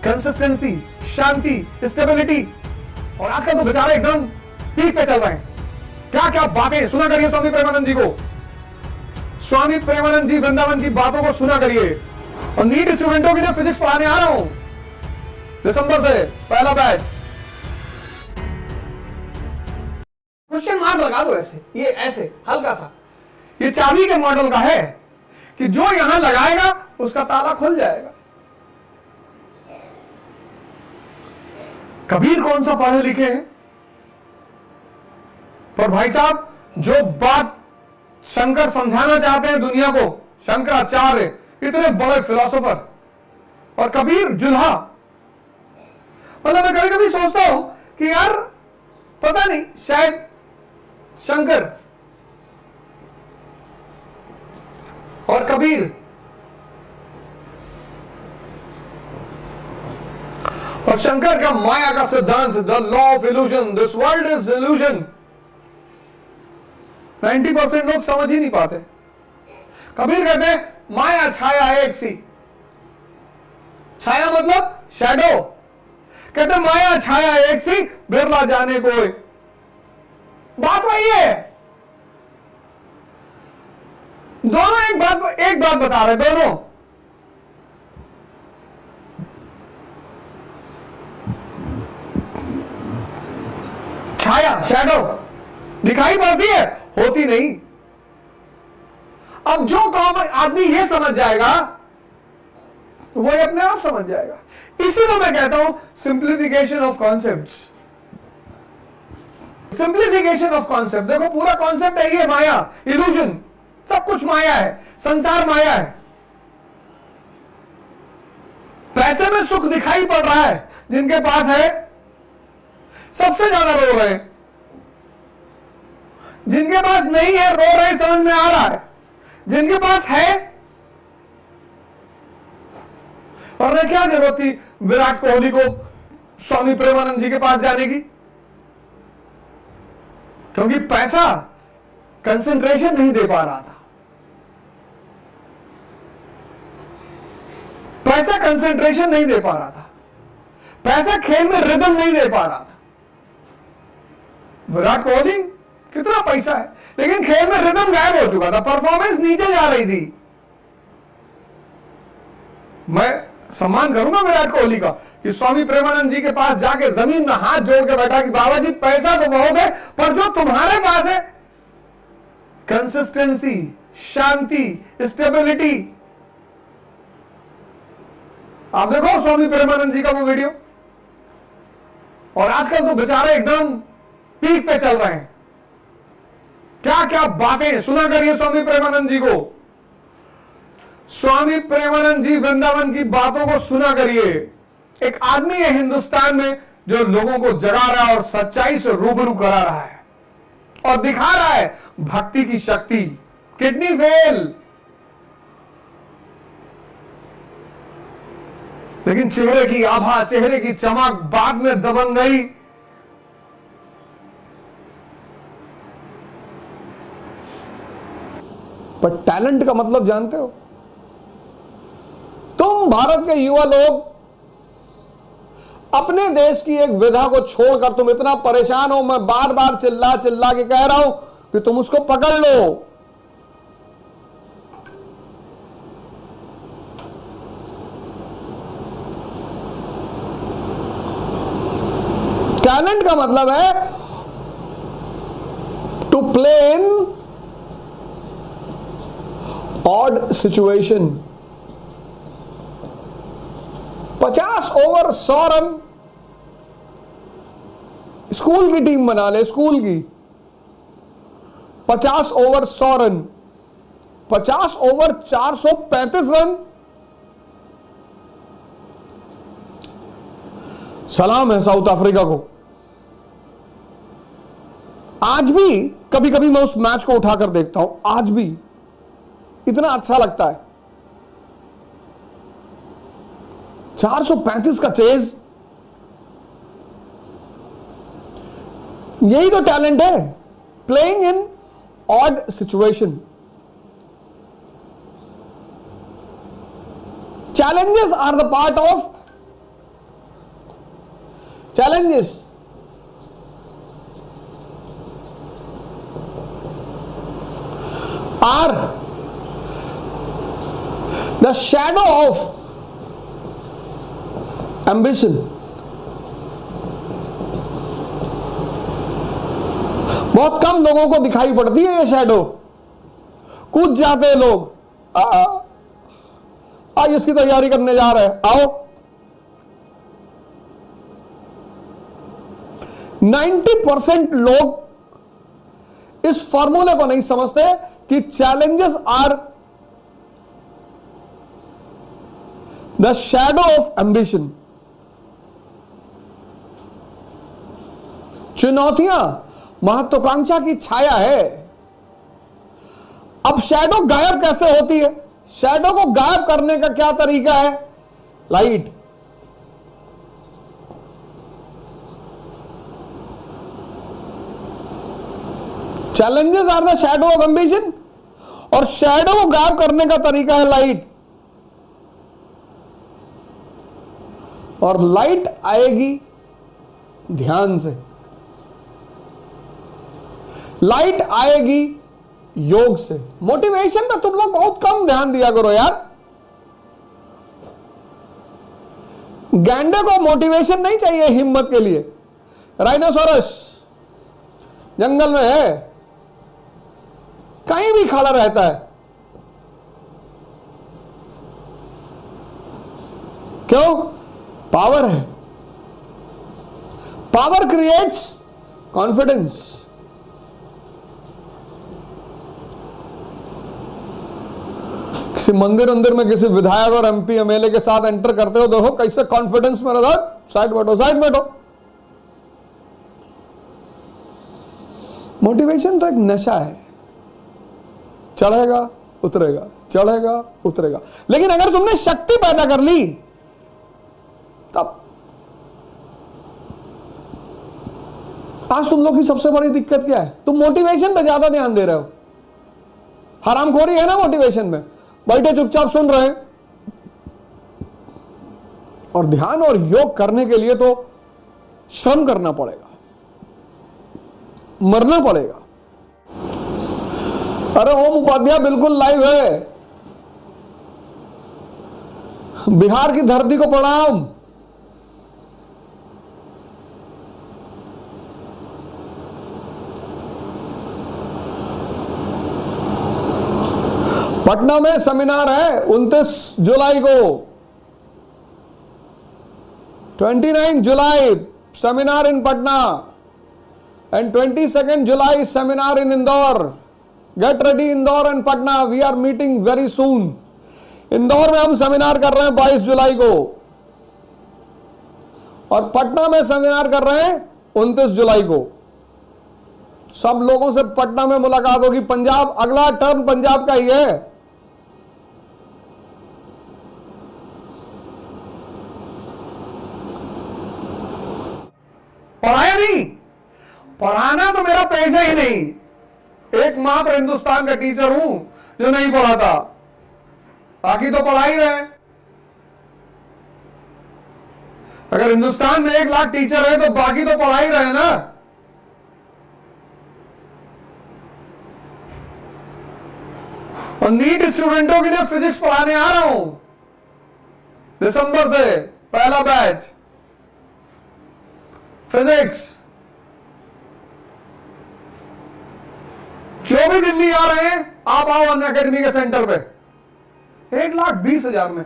Consistency, शांति, stability. और आजकल तो बेचारे एकदम पीक पे चल रहे हैं। क्या क्या बातें सुना करिए स्वामी प्रेमानंद जी को। स्वामी प्रेमानंद जी वृंदावन की बातों को सुना करिए। और नीट स्टूडेंटों के लिए फिजिक्स पढ़ाने आ रहा हूं दिसंबर से, पहला बैच। क्वेश्चन मार्क लगा दो ऐसे, ये ऐसे हल्का सा, ये चाबी के मॉडल का है कि जो यहां लगाएगा उसका ताला खुल जाएगा। कबीर कौन सा पढ़े लिखे हैं, पर भाई साहब जो बात शंकर समझाना चाहते हैं दुनिया को, शंकराचार्य इतने बड़े फिलोसोफर, और कबीर जुल्हा। मतलब मैं कभी कभी सोचता हूं कि यार पता नहीं, शायद शंकर और कबीर और शंकर का माया का सिद्धांत, the law of illusion, this world is illusion, 90% लोग समझ ही नहीं पाते। कबीर कहते हैं माया छाया एक सी, छाया मतलब शैडो। कहते माया छाया एक सी, बिरला जाने कोई। बात वही है, दोनों एक बात बता रहे, दोनों। छाया शैडो दिखाई पड़ती है, होती नहीं। अब जो कॉमन आदमी ये समझ जाएगा तो वही अपने आप समझ जाएगा। इसी को मैं कहता हूं simplification of concepts. Simplification of concept. देखो पूरा कॉन्सेप्ट है ये माया, इल्यूजन, सब कुछ माया है, संसार माया है। पैसे में सुख दिखाई पड़ रहा है, जिनके पास है सबसे ज्यादा रो रहे हैं, जिनके पास नहीं है रो रहे, समझ में आ रहा है। जिनके पास है, और क्या जरूरत थी विराट कोहली को स्वामी प्रेमानंद जी के पास जाने की, क्योंकि पैसा कंसंट्रेशन नहीं दे पा रहा था। पैसा कंसंट्रेशन नहीं दे पा रहा था, पैसा खेल में रिदम नहीं दे पा रहा था। विराट कोहली कितना पैसा है, लेकिन खेल में रिदम गायब हो चुका था, परफॉर्मेंस नीचे जा रही थी। मैं सम्मान करूंगा विराट कोहली का कि स्वामी प्रेमानंद जी के पास जाके जमीन में हाथ जोड़ के बैठा कि बाबा जी पैसा तो बहुत है, पर जो तुम्हारे पास है कंसिस्टेंसी, शांति, स्टेबिलिटी। आप देखो स्वामी प्रेमानंद जी का वो वीडियो। और आजकल तो बेचारे एकदम पीक पे चल रहे हैं। क्या क्या बातें सुना करिए स्वामी प्रेमानंद जी को। स्वामी प्रेमानंद जी वृंदावन की बातों को सुना करिए। एक आदमी है हिंदुस्तान में जो लोगों को जगा रहा है और सच्चाई से रूबरू करा रहा है और दिखा रहा है भक्ति की शक्ति। किडनी फेल, लेकिन चेहरे की आभा, चेहरे की चमक बाद में दबंग गई। पर टैलेंट का मतलब जानते हो? तुम भारत के युवा लोग अपने देश की एक विधा को छोड़कर तुम इतना परेशान हो, मैं बार बार चिल्ला चिल्ला के कह रहा हूं कि तुम उसको पकड़ लो। टैलेंट का मतलब है to play in odd situation. 50 over 100 run school की टीम बना ले, स्कूल की 50 ओवर 100 रन, 50 ओवर 435 रन। सलाम है साउथ अफ्रीका को। आज भी कभी कभी मैं उस मैच को उठाकर देखता हूं, आज भी इतना अच्छा लगता है। 435 का चेज, यही तो टैलेंट है, playing in odd situation. Challenges are the part of challenges are the shadow of ambition. बहुत कम लोगों को दिखाई पड़ती है ये शैडो। कूद जाते हैं लोग, आज इसकी तैयारी करने जा रहे हैं, आओ। 90% लोग इस फॉर्मूले को नहीं समझते कि challenges are the shadow of ambition. चुनौतियां महत्वाकांक्षा की छाया है। अब शैडो गायब कैसे होती है? शैडो को गायब करने का क्या तरीका है? Light. Challenges are the shadow of ambition, और शैडो को गायब करने का तरीका है लाइट। और लाइट आएगी ध्यान से, लाइट आएगी योग से। मोटिवेशन पे तुम लोग बहुत कम ध्यान दिया करो यार। गैंडे को मोटिवेशन नहीं चाहिए हिम्मत के लिए। राइनोसोरस जंगल में है, कहीं भी खड़ा रहता है। क्यों? पावर है। Power creates confidence. किसी मंदिर में किसी विधायक और एमपी एमएलए के साथ एंटर करते हो, देखो कैसे कॉन्फिडेंस में रहता। साइड बैठो, साइड बैठो। मोटिवेशन तो एक नशा है, चढ़ेगा उतरेगा, चढ़ेगा उतरेगा। लेकिन अगर तुमने शक्ति पैदा कर ली तब। आज तुम लोग की सबसे बड़ी दिक्कत क्या है? तुम मोटिवेशन पे ज्यादा ध्यान दे रहे हो। हरामखोरी है ना मोटिवेशन में। बैठे चुपचाप सुन रहे हैं। और ध्यान और योग करने के लिए तो श्रम करना पड़ेगा, मरना पड़ेगा। अरे ओम उपाध्याय बिल्कुल लाइव है। बिहार की धरती को प्रणाम। पटना में सेमिनार है 29 जुलाई को। 29 July seminar in Patna and 22 July seminar in Indore. Get ready Indore and Patna, we are meeting very soon. Indore में हम सेमिनार कर रहे हैं 22 जुलाई को, और पटना में सेमिनार कर रहे हैं 29 जुलाई को। सब लोगों से पटना में मुलाकात होगी। पंजाब, अगला टर्न पंजाब का ही है। पढ़ाया नहीं, पढ़ाना तो मेरा पैसा ही नहीं। एकमात्र हिंदुस्तान का टीचर हूं जो नहीं पढ़ाता, बाकी तो पढ़ा ही रहे। अगर हिंदुस्तान में 1 लाख टीचर है तो बाकी तो पढ़ा ही रहे ना। और नीट स्टूडेंटों के लिए फिजिक्स पढ़ाने आ रहा हूं दिसंबर से, पहला बैच फिजिक्स। जो भी दिल्ली आ रहे हैं आप आओ अन अकेडमी के सेंटर पे। 1,20,000 में